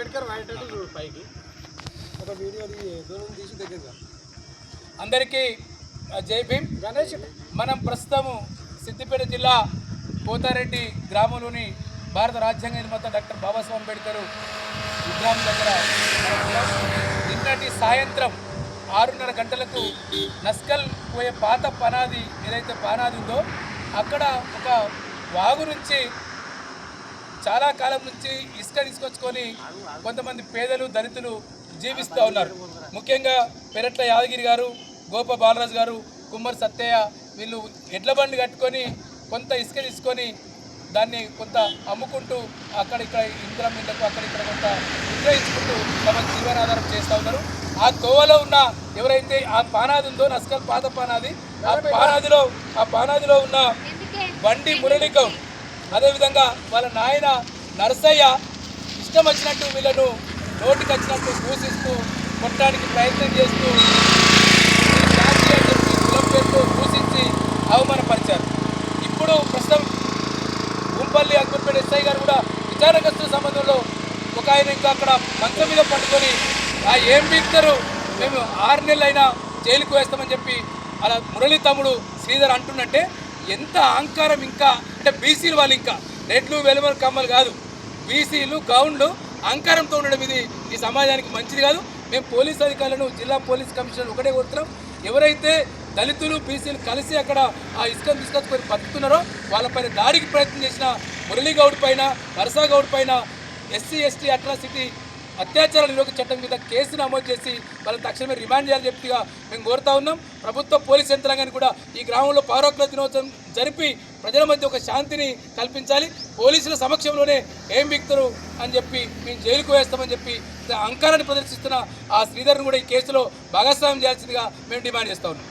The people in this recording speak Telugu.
అంబేద్కర్ వాడేటట్టు చూడు పైకి ఒక వీడియో దూరం తీసి దగ్గరగా అందరికీ జై భీమ్. మనం ప్రస్తుతము సిద్దిపేట జిల్లా పోతారెడ్డి గ్రామంలోని భారత రాజ్యాంగ నిర్మాత డాక్టర్ బాబాసాహెబ్ అంబేద్కర్ విగ్రహం దగ్గర నిన్నటి సాయంత్రం 6:30 గంటలకు నస్కల్ పోయే పాత పనాది ఏదైతే పానాది ఉందో అక్కడ ఒక వాగు నుంచి చాలా కాలం నుంచి ఇసుక తీసుకొచ్చుకొని కొంతమంది పేదలు దళితులు జీవిస్తూ ఉన్నారు. ముఖ్యంగా పెరట్ల యాదగిరి గారు, గోప బాలరాజు గారు, కుమ్మర్ సత్తయ్య వీళ్ళు ఎడ్ల బండి కట్టుకొని కొంత ఇసుక తీసుకొని దాన్ని కొంత అమ్ముకుంటూ అక్కడిక్కడ ఇంద్రం ఇళ్లకు అక్కడిక్కడ కొంత విక్రయించుకుంటూ తమ జీవనాధారం చేస్తూ ఉన్నారు. ఆ తోవలో ఉన్న ఎవరైతే ఆ పానాది ఉందో నస్కల్ పాత పానాది, ఆ పానాదిలో ఉన్న బండి మురళీగౌడ్, అదేవిధంగా వాళ్ళ నాయన నరసయ్య ఇష్టం వచ్చినట్టు వీళ్ళను నోటికి వచ్చినట్టు దూషిస్తూ కొట్టడానికి ప్రయత్నం చేస్తూ కులం పేరుతో దూషించి అవమానపరిచారు. ఇప్పుడు ప్రస్తుతం గుంపల్లి అక్బర్పేట ఎస్ఐ గారు కూడా విచారణగ్రస్తుల సంబంధంలో ఒక ఆయన ఇంకా అక్కడ మంచం మీద పట్టుకొని ఏం బీక్తారు మేము 6 నెలలైనా జైలుకు వేస్తామని చెప్పి అలా మురళి తమ్ముడు శ్రీధర్ అంటున్నట్టే ఎంత అహంకారం. ఇంకా అంటే బీసీలు వాళ్ళు ఇంకా రెడ్లు వెలుమలు కమ్మలు కాదు, బీసీలు గౌండ్లు అహంకారంతో ఉండడం ఇది ఈ సమాజానికి మంచిది కాదు. మేము పోలీస్ అధికారులను జిల్లా పోలీస్ కమిషనర్ ఒకటే కోరుతున్నాం, ఎవరైతే దళితులు బీసీలు కలిసి అక్కడ ఆ ఇసుకను తీసుకొచ్చుకొని బతుకుతున్నారో వాళ్ళపైన దాడికి ప్రయత్నం చేసిన మురళీగౌడ్ పైన, నరసాగౌడ్ పైన ఎస్సీ ఎస్టీ అట్రాసిటీ అత్యాచార నిరోధక చట్టం మీద కేసు నమోదు చేసి వాళ్ళని తక్షణమే రిమాండ్ చేయాలని చెప్పిగా మేము కోరుతా ఉన్నాం. ప్రభుత్వ పోలీస్ యంత్రాంగాన్ని కూడా ఈ గ్రామంలో పౌరకుల దినోత్సవం జరిపి ప్రజల మధ్య ఒక శాంతిని కల్పించాలి. పోలీసుల సమక్షంలోనే ఏం బిక్తారు అని చెప్పి మేము జైలుకు వేస్తామని చెప్పి అహంకారాన్ని ప్రదర్శిస్తున్న ఆ శ్రీధర్ని కూడా ఈ కేసులో భాగస్వామ్యం చేయాల్సిందిగా మేము డిమాండ్ చేస్తా ఉన్నాం.